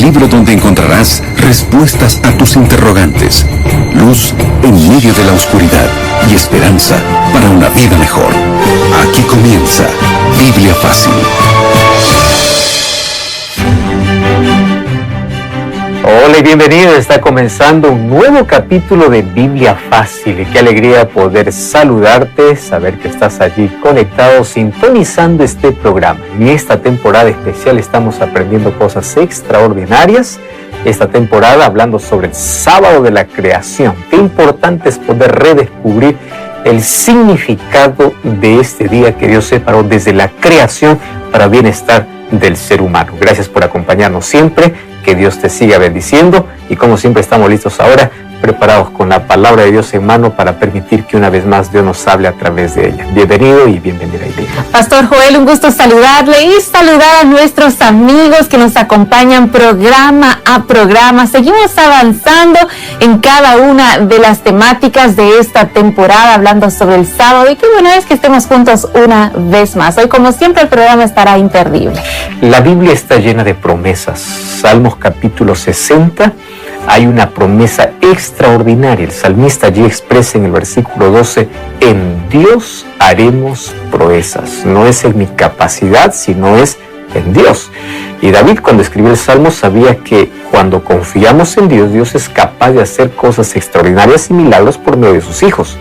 libro donde encontrarás respuestas a tus interrogantes, luz en medio de la oscuridad y esperanza para una vida mejor. Aquí comienza Biblia Fácil. Hola y bienvenido, está comenzando un nuevo capítulo de Biblia Fácil y qué alegría poder saludarte, saber que estás allí conectado, sintonizando este programa. En esta temporada especial estamos aprendiendo cosas extraordinarias, esta temporada hablando sobre el sábado de la creación. Qué importante es poder redescubrir el significado de este día que Dios separó desde la creación para bienestar del ser humano. Gracias por acompañarnos siempre. Que Dios te siga bendiciendo y como siempre estamos listos ahora, preparados con la palabra de Dios en mano para permitir que una vez más Dios nos hable a través de ella. Bienvenido y bienvenida, Irene. Pastor Joel, un gusto saludarle y saludar a nuestros amigos que nos acompañan programa a programa. Seguimos avanzando en cada una de las temáticas de esta temporada, hablando sobre el sábado, y qué bueno es que estemos juntos una vez más. Hoy, como siempre, el programa estará imperdible. La Biblia está llena de promesas. Salmos capítulo 60. Hay una promesa extraordinaria. El salmista allí expresa en el versículo 12, en Dios haremos proezas. No es en mi capacidad, sino es en Dios. Y David, cuando escribió el Salmo, sabía que cuando confiamos en Dios, Dios es capaz de hacer cosas extraordinarias y milagros por medio de sus hijos.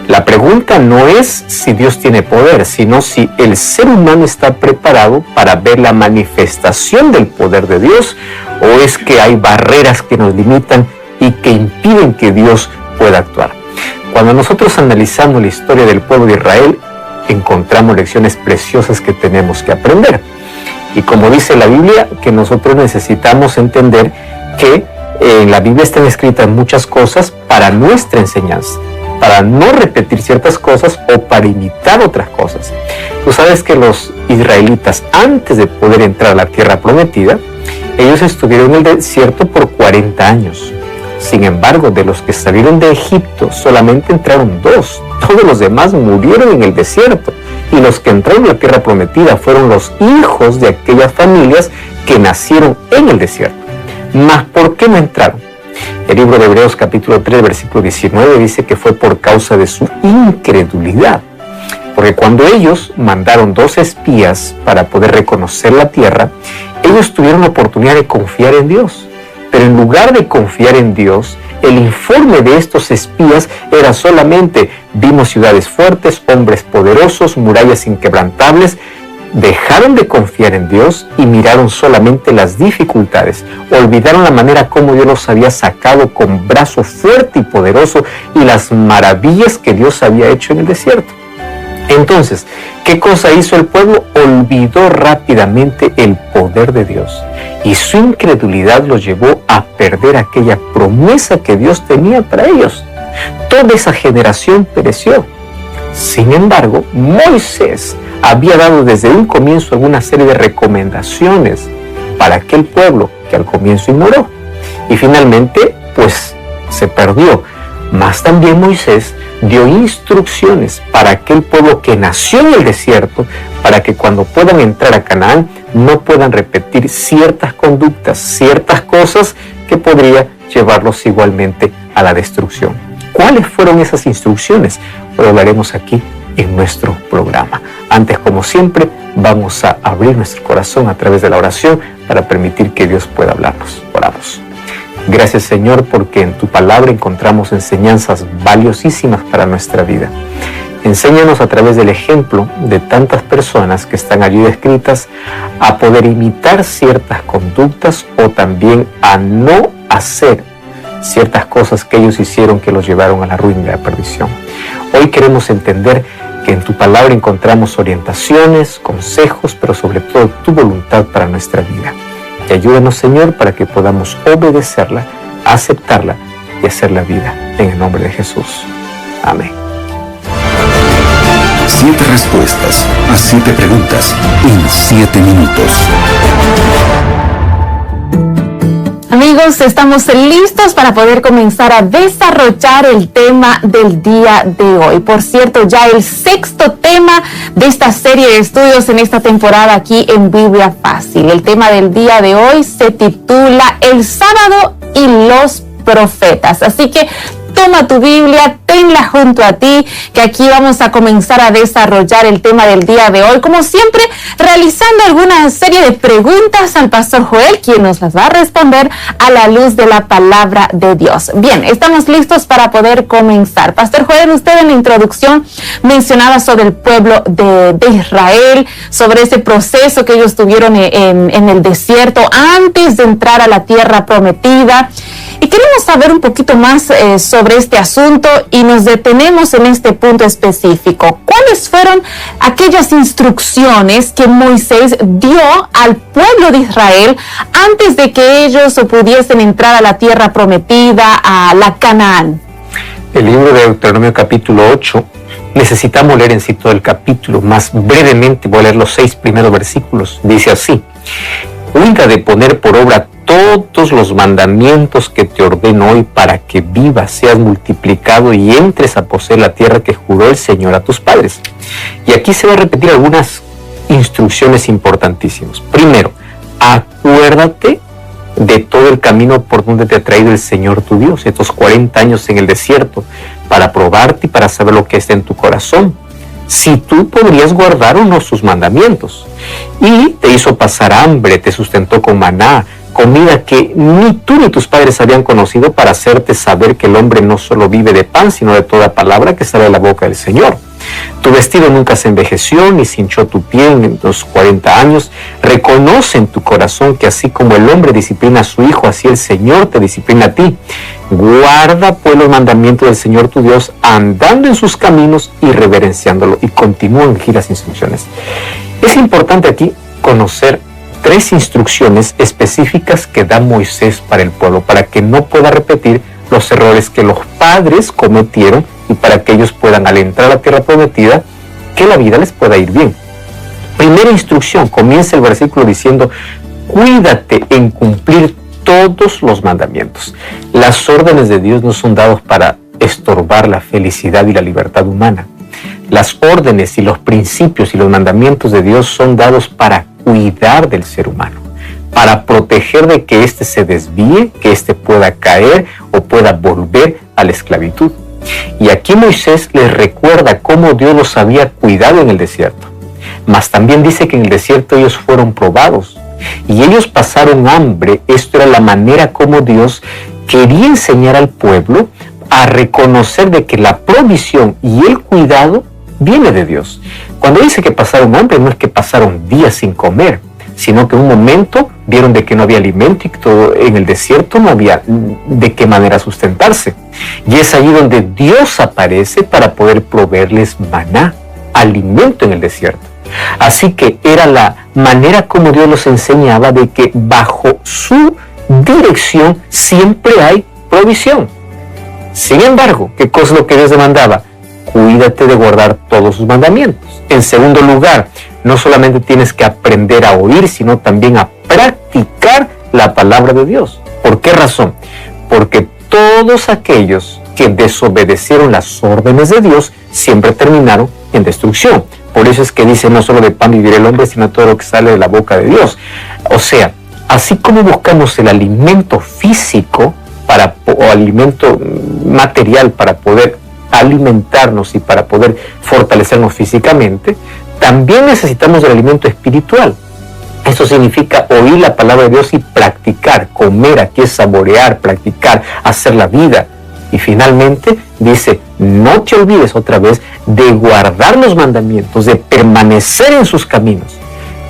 La pregunta no es si Dios tiene poder, sino si el ser humano está preparado para ver la manifestación del poder de Dios, o es que hay barreras que nos limitan y que impiden que Dios pueda actuar. Cuando nosotros analizamos la historia del pueblo de Israel, encontramos lecciones preciosas que tenemos que aprender. Y como dice la Biblia, que nosotros necesitamos entender que en la Biblia están escritas muchas cosas para nuestra enseñanza, para no repetir ciertas cosas o para imitar otras cosas. Tú sabes que los israelitas, antes de poder entrar a la tierra prometida, ellos estuvieron en el desierto por 40 años. Sin embargo, de los que salieron de Egipto, solamente entraron 2. Todos los demás murieron en el desierto. Y los que entraron a la tierra prometida fueron los hijos de aquellas familias que nacieron en el desierto. ¿Mas por qué no entraron? El libro de Hebreos capítulo 3, versículo 19 dice que fue por causa de su incredulidad. Porque cuando ellos mandaron 2 espías para poder reconocer la tierra, ellos tuvieron la oportunidad de confiar en Dios. Pero en lugar de confiar en Dios, el informe de estos espías era solamente: vimos ciudades fuertes, hombres poderosos, murallas inquebrantables. Dejaron de confiar en Dios y miraron solamente las dificultades. Olvidaron la manera como Dios los había sacado con brazo fuerte y poderoso y las maravillas que Dios había hecho en el desierto. Entonces, ¿qué cosa hizo el pueblo? Olvidó rápidamente el poder de Dios y su incredulidad los llevó a perder aquella promesa que Dios tenía para ellos. Toda esa generación pereció. Sin embargo, Moisés había dado desde un comienzo alguna serie de recomendaciones para aquel pueblo que al comienzo ignoró. Y finalmente, pues, se perdió. Mas también Moisés dio instrucciones para aquel pueblo que nació en el desierto, para que cuando puedan entrar a Canaán no puedan repetir ciertas conductas, ciertas cosas que podría llevarlos igualmente a la destrucción. ¿Cuáles fueron esas instrucciones? Lo hablaremos aquí en nuestro programa. Antes, como siempre, vamos a abrir nuestro corazón a través de la oración para permitir que Dios pueda hablarnos. Oramos. Gracias, Señor, porque en tu palabra encontramos enseñanzas valiosísimas para nuestra vida. Enséñanos a través del ejemplo de tantas personas que están allí descritas a poder imitar ciertas conductas o también a no hacer ciertas cosas que ellos hicieron que los llevaron a la ruina y a la perdición. Hoy queremos entender que en tu palabra encontramos orientaciones, consejos, pero sobre todo tu voluntad para nuestra vida. Y ayúdanos, Señor, para que podamos obedecerla, aceptarla y hacer la vida. En el nombre de Jesús. Amén. 7 respuestas a 7 preguntas en 7 minutos. amigos, estamos listos para poder comenzar a desarrollar el tema del día de hoy. Por cierto, ya el 6º tema de esta serie de estudios en esta temporada aquí en Biblia Fácil. El tema del día de hoy se titula El sábado y los profetas. Así que toma tu Biblia, tenla junto a ti, que aquí vamos a comenzar a desarrollar el tema del día de hoy. Como siempre, realizando alguna serie de preguntas al Pastor Joel, quien nos las va a responder a la luz de la palabra de Dios. Bien, estamos listos para poder comenzar. Pastor Joel, usted en la introducción mencionaba sobre el pueblo de Israel, sobre ese proceso que ellos tuvieron en el desierto antes de entrar a la tierra prometida. Y queremos saber un poquito más sobre este asunto y nos detenemos en este punto específico. ¿Cuáles fueron aquellas instrucciones que Moisés dio al pueblo de Israel antes de que ellos pudiesen entrar a la tierra prometida, a la Canaán? El libro de Deuteronomio capítulo 8, necesitamos leer en sí todo el capítulo, más brevemente voy a leer los 6 primeros versículos. Dice así: cuida de poner por obra todos los mandamientos que te ordeno hoy para que vivas, seas multiplicado y entres a poseer la tierra que juró el Señor a tus padres. Y aquí se va a repetir algunas instrucciones importantísimas. Primero, acuérdate de todo el camino por donde te ha traído el Señor tu Dios, estos 40 años en el desierto, para probarte y para saber lo que está en tu corazón, si tú podrías guardar o no sus mandamientos. Y te hizo pasar hambre, te sustentó con maná, comida que ni tú ni tus padres habían conocido, para hacerte saber que el hombre no solo vive de pan, sino de toda palabra que sale de la boca del Señor. Tu vestido nunca se envejeció, ni se hinchó tu piel en los 40 años. Reconoce en tu corazón que así como el hombre disciplina a su hijo, así el Señor te disciplina a ti. Guarda pues los mandamientos del Señor tu Dios, andando en sus caminos y reverenciándolo. Y continúan aquí las instrucciones. Es importante aquí conocer 3 instrucciones específicas que da Moisés para el pueblo, para que no pueda repetir los errores que los padres cometieron y para que ellos puedan, al entrar a la tierra prometida, que la vida les pueda ir bien. Primera instrucción, comienza el versículo diciendo: cuídate en cumplir todos los mandamientos. Las órdenes de Dios no son dadas para estorbar la felicidad y la libertad humana. Las órdenes y los principios y los mandamientos de Dios son dados para cuidar del ser humano, para proteger de que éste se desvíe, que éste pueda caer o pueda volver a la esclavitud. Y aquí Moisés les recuerda cómo Dios los había cuidado en el desierto. Mas también dice que en el desierto ellos fueron probados y ellos pasaron hambre. Esto era la manera como Dios quería enseñar al pueblo a reconocer de que la provisión y el cuidado viene de Dios. Cuando dice que pasaron hambre, no es que pasaron días sin comer, sino que en un momento vieron de que no había alimento y que todo en el desierto no había de qué manera sustentarse. Y es ahí donde Dios aparece para poder proveerles maná, alimento en el desierto. Así que era la manera como Dios los enseñaba de que bajo su dirección siempre hay provisión. Sin embargo, ¿qué cosa es lo que Dios demandaba? Cuídate de guardar todos sus mandamientos. En segundo lugar, no solamente tienes que aprender a oír, sino también a practicar la palabra de Dios. ¿Por qué razón? Porque todos aquellos que desobedecieron las órdenes de Dios siempre terminaron en destrucción. Por eso es que dice: no solo de pan vivirá el hombre, sino todo lo que sale de la boca de Dios. O sea, así como buscamos el alimento físico o alimento material para poder alimentarnos y para poder fortalecernos físicamente, también necesitamos el alimento espiritual. Eso significa oír la palabra de Dios y practicar. Comer aquí es saborear, practicar, hacer la vida. Y finalmente dice: no te olvides otra vez de guardar los mandamientos, de permanecer en sus caminos.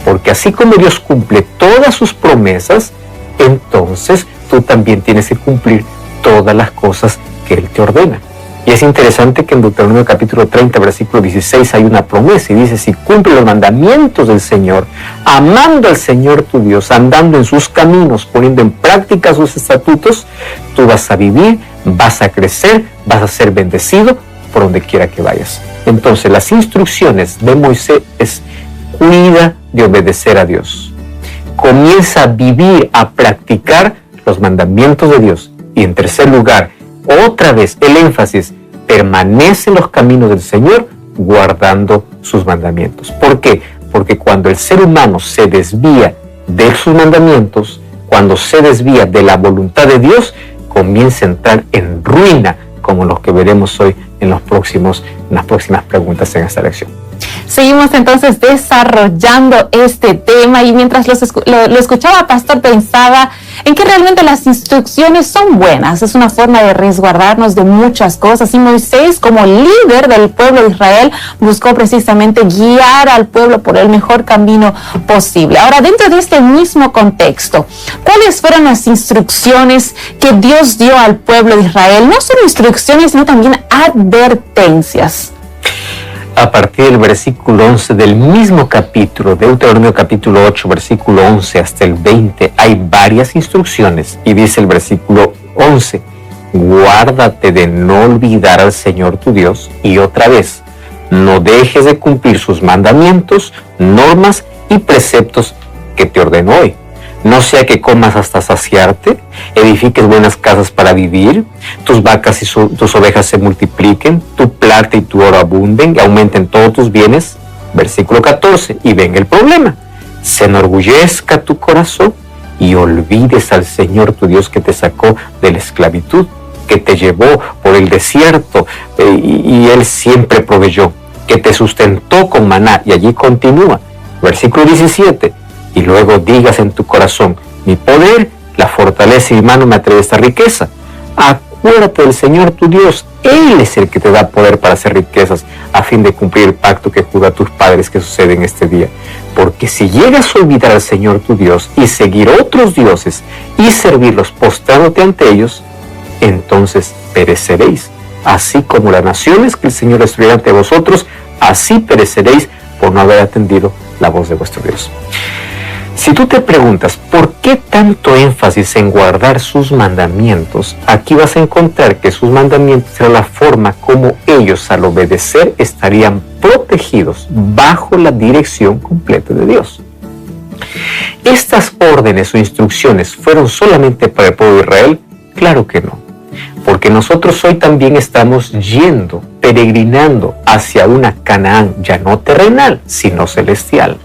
Porque así como Dios cumple todas sus promesas, entonces tú también tienes que cumplir todas las cosas que Él te ordena. Y es interesante que en Deuteronomio capítulo 30, versículo 16, hay una promesa y dice: si cumple los mandamientos del Señor, amando al Señor tu Dios, andando en sus caminos, poniendo en práctica sus estatutos, tú vas a vivir, vas a crecer, vas a ser bendecido por donde quiera que vayas. Entonces, las instrucciones de Moisés es: cuida de obedecer a Dios. Comienza a vivir, a practicar los mandamientos de Dios. Y en tercer lugar, otra vez el énfasis, permanece en los caminos del Señor guardando sus mandamientos. ¿Por qué? Porque cuando el ser humano se desvía de sus mandamientos, cuando se desvía de la voluntad de Dios, comienza a entrar en ruina, como lo que veremos hoy en las próximas preguntas en esta lección. Seguimos entonces desarrollando este tema, y mientras lo escuchaba, pastor, pensaba en que realmente las instrucciones son buenas. Es una forma de resguardarnos de muchas cosas, y Moisés, como líder del pueblo de Israel, buscó precisamente guiar al pueblo por el mejor camino posible. Ahora, dentro de este mismo contexto, ¿cuáles fueron las instrucciones que Dios dio al pueblo de Israel? No solo instrucciones, sino también advertencias. A partir del versículo 11 del mismo capítulo, Deuteronomio capítulo 8, versículo 11 hasta el 20, hay varias instrucciones, y dice el versículo 11, guárdate de no olvidar al Señor tu Dios, y otra vez, no dejes de cumplir sus mandamientos, normas y preceptos que te ordeno hoy. No sea que comas hasta saciarte, edifiques buenas casas para vivir, tus vacas y tus ovejas se multipliquen, tu plata y tu oro abunden y aumenten todos tus bienes. Versículo 14, y venga el problema. Se enorgullezca tu corazón y olvides al Señor tu Dios, que te sacó de la esclavitud, que te llevó por el desierto y Él siempre proveyó, que te sustentó con maná. Y allí continúa. Versículo 17. Y luego digas en tu corazón, mi poder, la fortaleza y mi mano me atrae esta riqueza. Acuérdate del Señor tu Dios, Él es el que te da poder para hacer riquezas, a fin de cumplir el pacto que juró a tus padres, que sucede en este día. Porque si llegas a olvidar al Señor tu Dios y seguir otros dioses y servirlos postrándote ante ellos, entonces pereceréis. Así como las naciones que el Señor destruirá ante vosotros, así pereceréis por no haber atendido la voz de vuestro Dios. Si tú te preguntas por qué tanto énfasis en guardar sus mandamientos, aquí vas a encontrar que sus mandamientos eran la forma como ellos, al obedecer, estarían protegidos bajo la dirección completa de Dios. ¿Estas órdenes o instrucciones fueron solamente para el pueblo de Israel? Claro que no, porque nosotros hoy también estamos yendo, peregrinando hacia una Canaán ya no terrenal, sino celestial.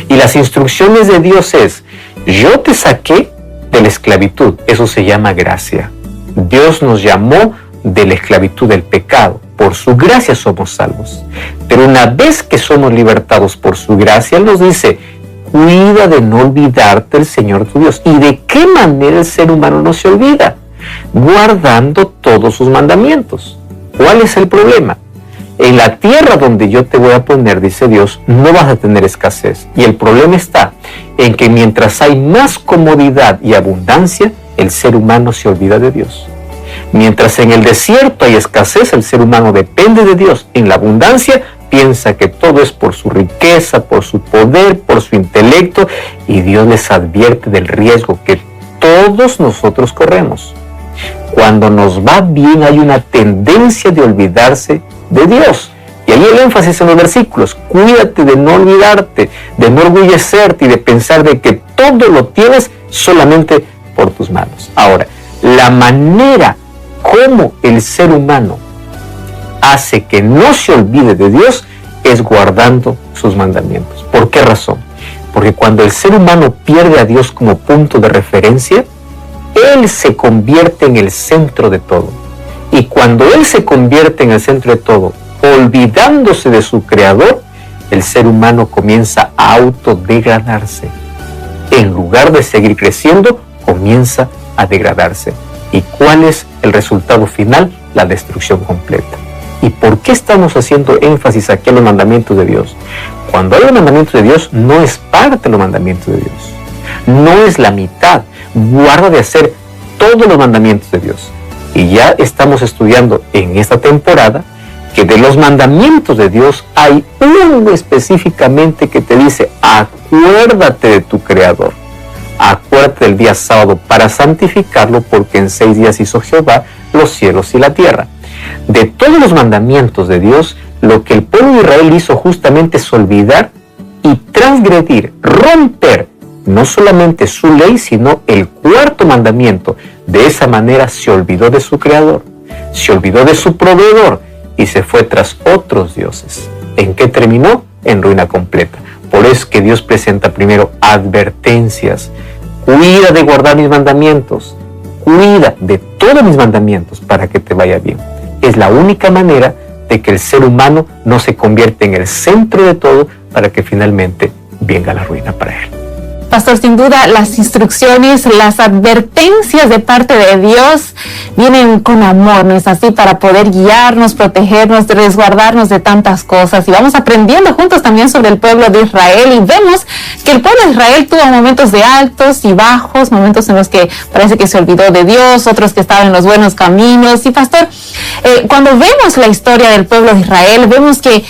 Y las instrucciones de Dios es, yo te saqué de la esclavitud, eso se llama gracia. Dios nos llamó de la esclavitud del pecado, por su gracia somos salvos. Pero una vez que somos libertados por su gracia, Él nos dice, cuida de no olvidarte del Señor tu Dios. ¿Y de qué manera el ser humano no se olvida? Guardando todos sus mandamientos. ¿Cuál es el problema? En la tierra donde yo te voy a poner, dice Dios, no vas a tener escasez. Y el problema está en que mientras hay más comodidad y abundancia, el ser humano se olvida de Dios. Mientras en el desierto hay escasez, el ser humano depende de Dios. En la abundancia piensa que todo es por su riqueza, por su poder, por su intelecto, y Dios les advierte del riesgo que todos nosotros corremos. Cuando nos va bien hay una tendencia de olvidarse de Dios. Y ahí el énfasis en los versículos, cuídate de no olvidarte, de no orgullecerte y de pensar de que todo lo tienes solamente por tus manos. Ahora, la manera como el ser humano hace que no se olvide de Dios es guardando sus mandamientos. ¿Por qué razón? Porque cuando el ser humano pierde a Dios como punto de referencia, Él se convierte en el centro de todo. Y cuando Él se convierte en el centro de todo, olvidándose de su Creador, el ser humano comienza a autodegradarse. En lugar de seguir creciendo, comienza a degradarse. ¿Y cuál es el resultado final? La destrucción completa. ¿Y por qué estamos haciendo énfasis aquí en los mandamientos de Dios? Cuando hay los mandamientos de Dios, no es parte de los mandamientos de Dios. No es la mitad. Guarda de hacer todos los mandamientos de Dios. Y ya estamos estudiando en esta temporada que de los mandamientos de Dios hay uno específicamente que te dice, acuérdate de tu Creador. Acuérdate del día sábado para santificarlo, porque en 6 días hizo Jehová los cielos y la tierra. De todos los mandamientos de Dios, lo que el pueblo de Israel hizo justamente es olvidar y transgredir, romper no solamente su ley, sino el cuarto mandamiento. De esa manera se olvidó de su Creador, se olvidó de su proveedor y se fue tras otros dioses. ¿En qué terminó? En ruina completa. Por eso es que Dios presenta primero advertencias. Cuida de guardar mis mandamientos, cuida de todos mis mandamientos para que te vaya bien. Es la única manera de que el ser humano no se convierta en el centro de todo para que finalmente venga la ruina para él. Pastor, sin duda las instrucciones, las advertencias de parte de Dios vienen con amor, ¿no es así? Para poder guiarnos, protegernos, resguardarnos de tantas cosas. Y vamos aprendiendo juntos también sobre el pueblo de Israel y vemos que el pueblo de Israel tuvo momentos de altos y bajos, momentos en los que parece que se olvidó de Dios, otros que estaban en los buenos caminos. Y pastor, cuando vemos la historia del pueblo de Israel, vemos que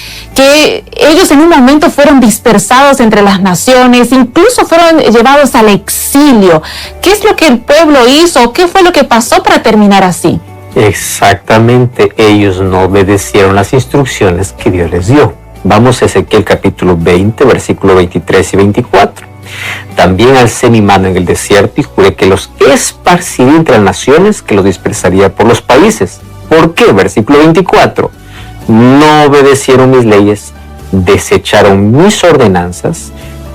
ellos en un momento fueron dispersados entre las naciones, incluso fueron llevados al exilio. ¿Qué es lo que el pueblo hizo? ¿Qué fue lo que pasó para terminar así? Exactamente, ellos no obedecieron las instrucciones que Dios les dio. Vamos a Ezequiel capítulo 20, versículos 23 y 24. También alcé mi mano en el desierto y juré que los esparciría entre las naciones, que los dispersaría por los países. ¿Por qué? Versículo 24. No obedecieron mis leyes, desecharon mis ordenanzas,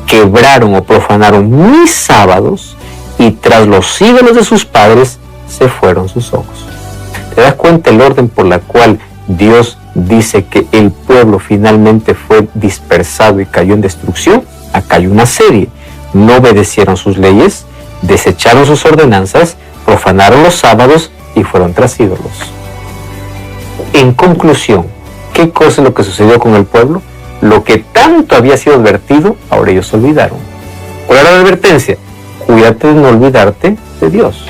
quebraron o profanaron mis sábados y tras los ídolos de sus padres se fueron sus ojos. ¿Te das cuenta el orden por la cual Dios dice que el pueblo finalmente fue dispersado y cayó en destrucción? Acá hay una serie. No obedecieron sus leyes, desecharon sus ordenanzas, profanaron los sábados y fueron tras ídolos. En conclusión, ¿qué cosa es lo que sucedió con el pueblo? Lo que tanto había sido advertido, ahora ellos olvidaron. ¿Cuál era la advertencia? Cuídate de no olvidarte de Dios.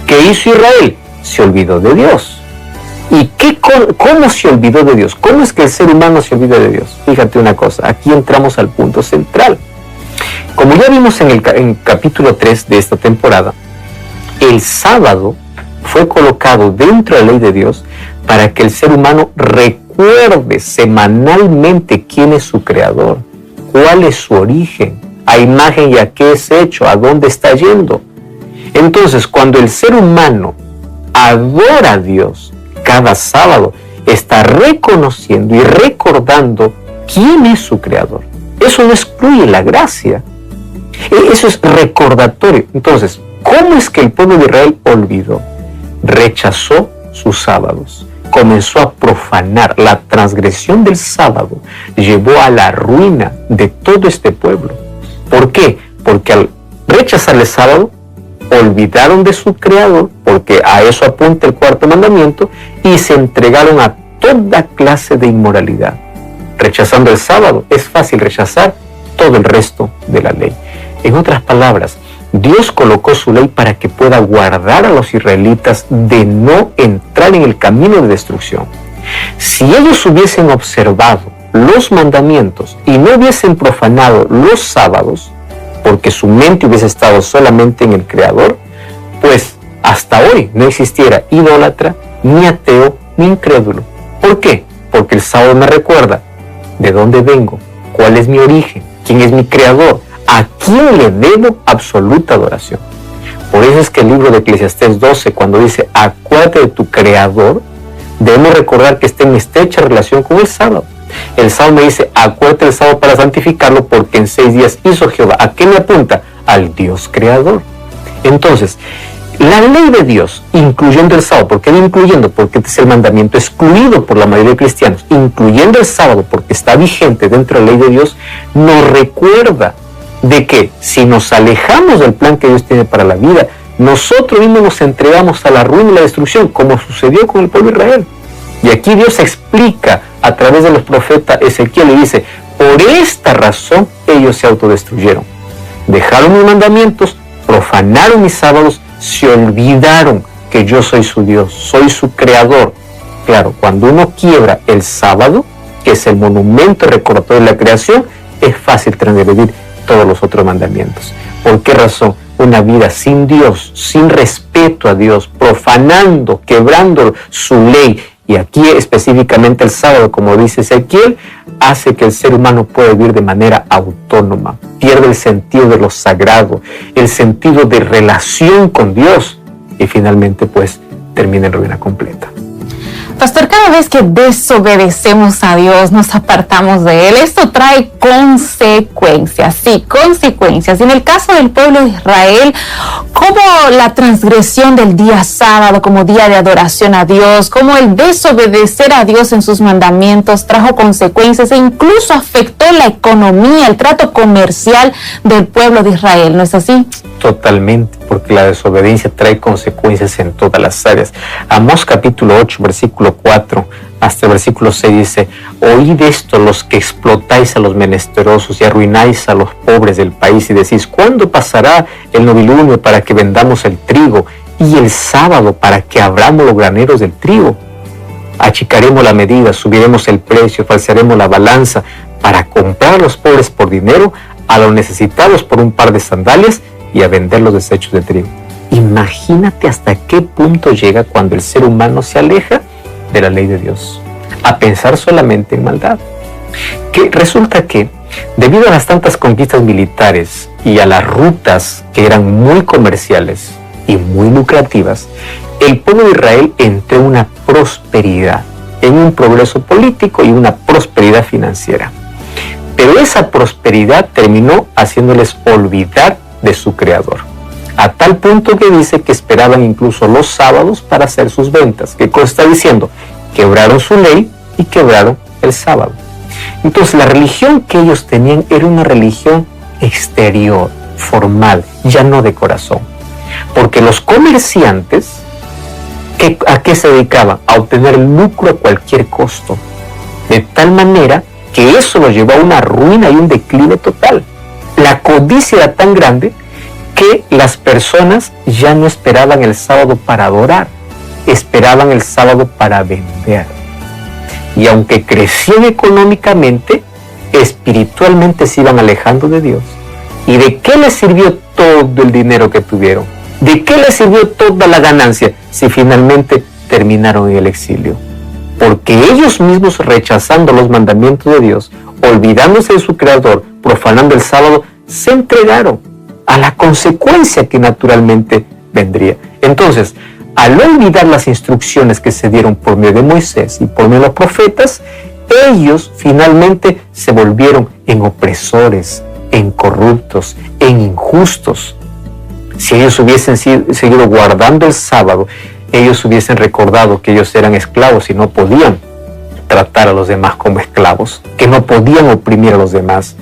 ¿Qué hizo Israel? Se olvidó de Dios. ¿Y cómo se olvidó de Dios? ¿Cómo es que el ser humano se olvida de Dios? Fíjate una cosa, aquí entramos al punto central. Como ya vimos en capítulo 3 de esta temporada, el sábado fue colocado dentro de la ley de Dios para que el ser humano recuerde semanalmente quién es su creador, cuál es su origen, a imagen y a qué es hecho, a dónde está yendo. Entonces, cuando el ser humano adora a Dios cada sábado, está reconociendo y recordando quién es su creador. Eso no excluye la gracia. Eso es recordatorio. Entonces, ¿cómo es que el pueblo de Israel olvidó? Rechazó sus sábados. Comenzó a profanar. La transgresión del sábado llevó a la ruina de todo este pueblo. ¿Por qué? Porque al rechazar el sábado, olvidaron de su creador, porque a eso apunta el cuarto mandamiento, y se entregaron a toda clase de inmoralidad. Rechazando el sábado, es fácil rechazar todo el resto de la ley. En otras palabras, Dios colocó su ley para que pueda guardar a los israelitas de no entrar en el camino de destrucción. Si ellos hubiesen observado los mandamientos y no hubiesen profanado los sábados, porque su mente hubiese estado solamente en el Creador, pues hasta hoy no existiera idólatra, ni ateo, ni incrédulo. ¿Por qué? Porque el sábado me recuerda de dónde vengo, cuál es mi origen, quién es mi Creador, a quién le debo absoluta adoración. Por eso es que el libro de Eclesiastés 12, cuando dice acuérdate de tu Creador, debemos recordar que está en estrecha relación con el sábado. El Salmo dice, acuérdate del sábado para santificarlo, porque en 6 días hizo Jehová. ¿A qué me apunta? Al Dios creador. Entonces, la ley de Dios, incluyendo el sábado, ¿por qué no incluyendo? Porque este es el mandamiento excluido por la mayoría de cristianos, incluyendo el sábado, porque está vigente dentro de la ley de Dios, nos recuerda de que si nos alejamos del plan que Dios tiene para la vida, nosotros mismos nos entregamos a la ruina y la destrucción, como sucedió con el pueblo de Israel. Y aquí Dios explica a través de los profetas Ezequiel y dice, por esta razón ellos se autodestruyeron. Dejaron mis mandamientos, profanaron mis sábados, se olvidaron que yo soy su Dios, soy su creador. Claro, cuando uno quiebra el sábado, que es el monumento recordatorio de la creación, es fácil transgredir todos los otros mandamientos. ¿Por qué razón? Una vida sin Dios, sin respeto a Dios, profanando, quebrando su ley, Y aquí específicamente el sábado, como dice Ezequiel, hace que el ser humano pueda vivir de manera autónoma. Pierde el sentido de lo sagrado, el sentido de relación con Dios y finalmente pues termina en ruina completa. Pastor, cada vez que desobedecemos a Dios, nos apartamos de Él, esto trae consecuencias, sí, consecuencias. Y en el caso del pueblo de Israel, como la transgresión del día sábado como día de adoración a Dios, como el desobedecer a Dios en sus mandamientos trajo consecuencias e incluso afectó la economía, el trato comercial del pueblo de Israel, ¿no es así? Totalmente, porque la desobediencia trae consecuencias en todas las áreas. Amós capítulo 8, versículo 4 hasta el versículo 6 dice: oíd esto los que explotáis a los menesterosos y arruináis a los pobres del país y decís: ¿cuándo pasará el novilunio para que vendamos el trigo y el sábado para que abramos los graneros del trigo? Achicaremos la medida, subiremos el precio, falsearemos la balanza para comprar a los pobres por dinero, a los necesitados por un par de sandalias y a vender los desechos de trigo. Imagínate hasta qué punto llega cuando el ser humano se aleja de la ley de Dios, a pensar solamente en maldad. Que resulta que, debido a las tantas conquistas militares y a las rutas que eran muy comerciales y muy lucrativas, el pueblo de Israel entró en una prosperidad, en un progreso político y una prosperidad financiera. Pero esa prosperidad terminó haciéndoles olvidar de su Creador, a tal punto que dice que esperaban incluso los sábados para hacer sus ventas. ¿Qué cosa está diciendo? Quebraron su ley y quebraron el sábado. Entonces la religión que ellos tenían era una religión exterior, formal, ya no de corazón. Porque los comerciantes, ¿a qué se dedicaban? A obtener lucro a cualquier costo. De tal manera que eso los llevó a una ruina y un declive total. La codicia era tan grande que las personas ya no esperaban el sábado para adorar, esperaban el sábado para vender. Y aunque crecían económicamente, espiritualmente se iban alejando de Dios. ¿Y de qué les sirvió todo el dinero que tuvieron? ¿De qué les sirvió toda la ganancia si finalmente terminaron en el exilio? Porque ellos mismos, rechazando los mandamientos de Dios, olvidándose de su Creador, profanando el sábado, se entregaron a la consecuencia que naturalmente vendría. Entonces, al olvidar las instrucciones que se dieron por medio de Moisés y por medio de los profetas, ellos finalmente se volvieron en opresores, en corruptos, en injustos. Si ellos hubiesen seguido guardando el sábado, ellos hubiesen recordado que ellos eran esclavos y no podían tratar a los demás como esclavos, que no podían oprimir a los demás.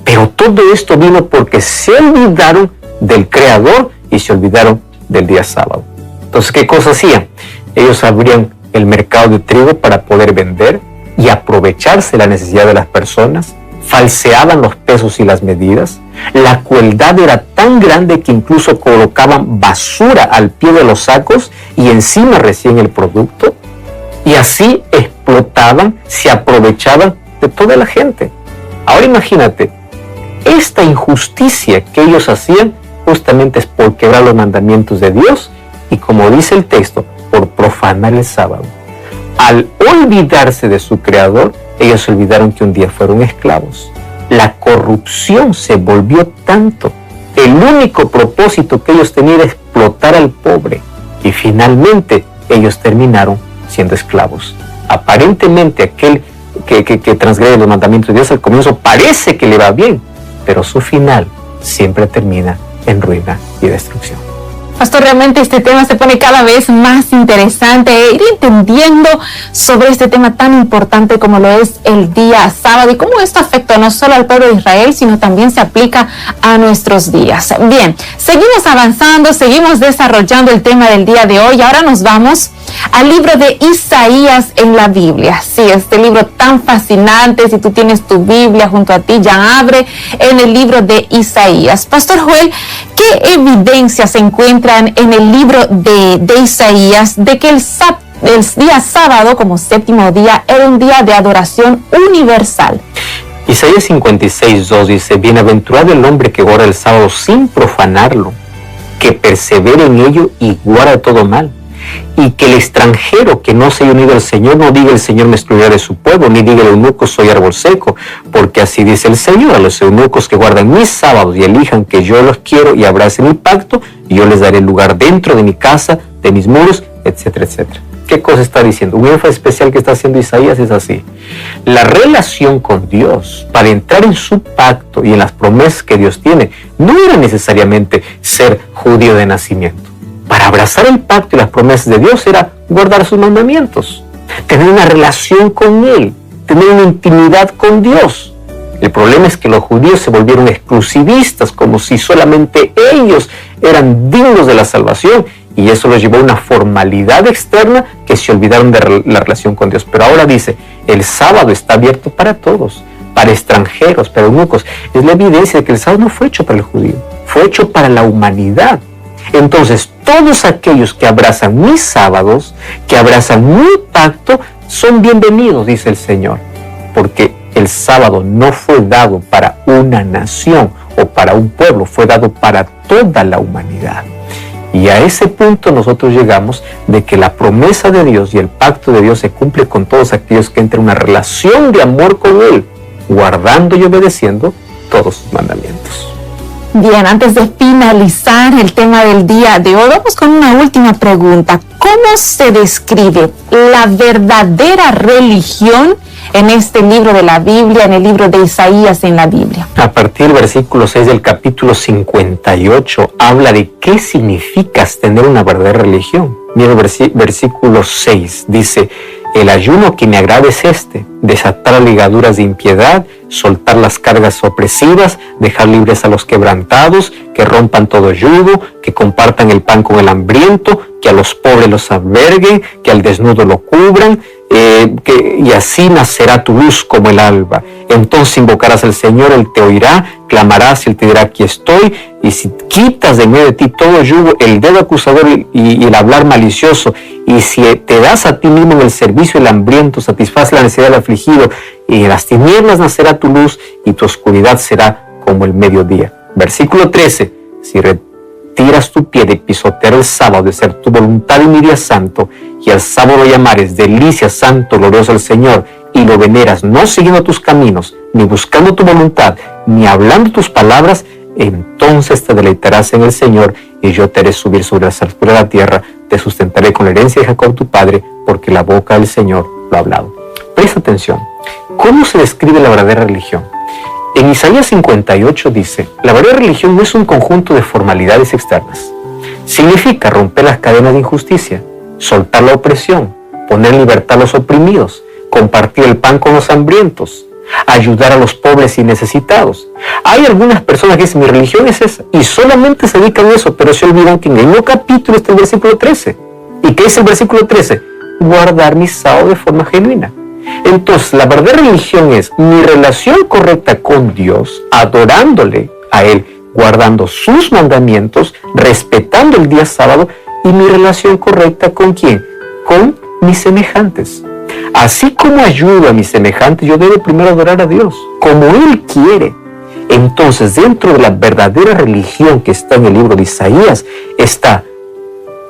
Pero todo esto vino porque se olvidaron del Creador y se olvidaron del día sábado. Entonces, ¿qué cosa hacían? Ellos abrían el mercado de trigo para poder vender y aprovecharse de la necesidad de las personas, falseaban los pesos y las medidas. La crueldad era tan grande que incluso colocaban basura al pie de los sacos y encima recién el producto. Y así explotaban, se aprovechaban de toda la gente. Ahora imagínate, esta injusticia que ellos hacían justamente es por quebrar los mandamientos de Dios y, como dice el texto, por profanar el sábado. Al olvidarse de su Creador, ellos olvidaron que un día fueron esclavos. La corrupción se volvió tanto. El único propósito que ellos tenían era explotar al pobre. Y finalmente ellos terminaron siendo esclavos. Aparentemente aquel que transgrede los mandamientos de Dios al comienzo parece que le va bien, pero su final siempre termina en ruina y destrucción. Pastor, realmente este tema se pone cada vez más interesante, ir entendiendo sobre este tema tan importante como lo es el día sábado y cómo esto afecta no solo al pueblo de Israel, sino también se aplica a nuestros días. Bien, seguimos avanzando, seguimos desarrollando el tema del día de hoy. Ahora nos vamos al libro de Isaías en la Biblia. Sí, este libro tan fascinante. Si tú tienes tu Biblia junto a ti, ya abre en el libro de Isaías. Pastor Joel, ¿qué evidencias se encuentran en el libro de Isaías de que el día sábado como séptimo día era un día de adoración universal? Isaías 56:2 dice: bienaventurado el hombre que guarda el sábado sin profanarlo, que persevere en ello y guarda todo mal. y que el extranjero que no se haya unido al Señor no diga el Señor me excluirá de su pueblo, ni diga el eunuco soy árbol seco, porque así dice el Señor: a los eunucos que guardan mis sábados y elijan que yo los quiero y abracen mi pacto, y yo les daré lugar dentro de mi casa, de mis muros, etcétera, etcétera. ¿Qué cosa está diciendo? Un énfasis especial que está haciendo Isaías es así: la relación con Dios, para entrar en su pacto y en las promesas que Dios tiene, no era necesariamente ser judío de nacimiento. Para abrazar el pacto y las promesas de Dios era guardar sus mandamientos, tener una relación con Él, tener una intimidad con Dios. El problema es que los judíos se volvieron exclusivistas, como si solamente ellos eran dignos de la salvación, y eso los llevó a una formalidad externa que se olvidaron de la relación con Dios. Pero ahora dice, el sábado está abierto para todos, para extranjeros, para eunucos. Es la evidencia de que el sábado no fue hecho para el judío, fue hecho para la humanidad. Entonces, todos aquellos que abrazan mis sábados, que abrazan mi pacto, son bienvenidos, dice el Señor, porque el sábado no fue dado para una nación o para un pueblo, fue dado para toda la humanidad. Y a ese punto nosotros llegamos de que la promesa de Dios y el pacto de Dios se cumple con todos aquellos que entran en una relación de amor con Él, guardando y obedeciendo todos sus mandamientos. Bien, antes de finalizar el tema del día de hoy, vamos con una última pregunta. ¿Cómo se describe la verdadera religión en este libro de la Biblia, en el libro de Isaías en la Biblia? A partir del versículo 6 del capítulo 58, habla de qué significa tener una verdadera religión. Mira el versículo 6, dice: el ayuno que me agrada es este, desatar las ligaduras de impiedad, soltar las cargas opresivas, dejar libres a los quebrantados, que rompan todo yugo, que compartan el pan con el hambriento, que a los pobres los alberguen, que al desnudo lo cubran, y así nacerá tu luz como el alba. Entonces invocarás al Señor, Él te oirá, clamarás y Él te dirá: aquí estoy. Y si quitas de medio de ti todo yugo, el dedo acusador y el hablar malicioso, y si te das a ti mismo en el servicio el hambriento, satisface la necesidad del afligido, y en las tinieblas nacerá tu luz, y tu oscuridad será como el mediodía. Versículo 13, si retiras tu pie de pisotear el sábado, de ser tu voluntad y mi día santo, y al sábado llamares delicia, santo, glorioso al Señor, y lo veneras, no siguiendo tus caminos, ni buscando tu voluntad, ni hablando tus palabras, entonces te deleitarás en el Señor, y yo te haré subir sobre las alturas de la tierra, te sustentaré con la herencia de Jacob tu padre, porque la boca del Señor lo ha hablado. Presta atención. ¿Cómo se describe la verdadera religión? En Isaías 58 dice: la verdadera religión no es un conjunto de formalidades externas. Significa romper las cadenas de injusticia, soltar la opresión, poner en libertad a los oprimidos, compartir el pan con los hambrientos, ayudar a los pobres y necesitados. Hay algunas personas que dicen: mi religión es esa, y solamente se dedican a eso, pero se olvidan que en el mismo capítulo está el versículo 13. ¿Y qué es el versículo 13? Guardar mi sábado de forma genuina. Entonces, la verdadera religión es mi relación correcta con Dios, adorándole a Él, guardando sus mandamientos, respetando el día sábado, y mi relación correcta ¿con quién? Con mis semejantes. Así como ayudo a mis semejantes, yo debo primero adorar a Dios, como Él quiere. Entonces, dentro de la verdadera religión que está en el libro de Isaías, está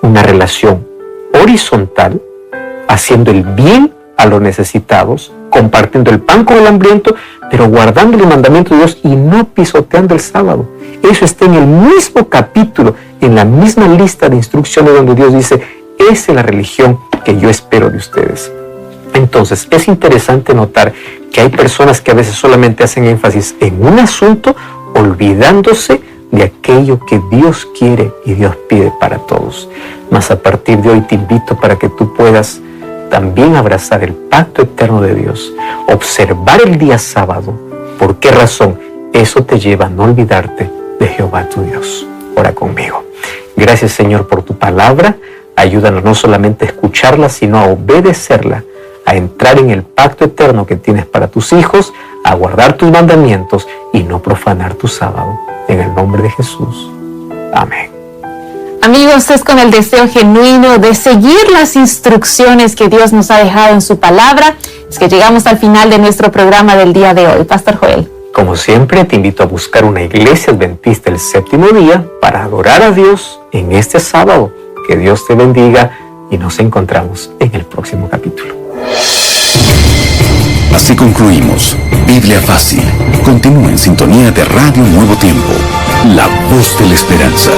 una relación horizontal, haciendo el bien a los necesitados, compartiendo el pan con el hambriento, pero guardando los mandamientos de Dios y no pisoteando el sábado. Eso está en el mismo capítulo, en la misma lista de instrucciones donde Dios dice: esa es la religión que yo espero de ustedes. Entonces, es interesante notar que hay personas que a veces solamente hacen énfasis en un asunto, olvidándose de aquello que Dios quiere y Dios pide para todos. Mas a partir de hoy te invito para que tú puedas también abrazar el pacto eterno de Dios, observar el día sábado. ¿Por qué razón? Eso te lleva a no olvidarte de Jehová tu Dios. Ora conmigo. Gracias, Señor, por tu palabra. Ayúdanos no solamente a escucharla, sino a obedecerla, a entrar en el pacto eterno que tienes para tus hijos, a guardar tus mandamientos y no profanar tu sábado. En el nombre de Jesús. Amén. Amigos, es con el deseo genuino de seguir las instrucciones que Dios nos ha dejado en su palabra, es que llegamos al final de nuestro programa del día de hoy. Pastor Joel. Como siempre, te invito a buscar una iglesia adventista el séptimo día para adorar a Dios en este sábado. Que Dios te bendiga y nos encontramos en el próximo capítulo. Así concluimos Biblia Fácil. Continúa en sintonía de Radio Nuevo Tiempo, la voz de la esperanza.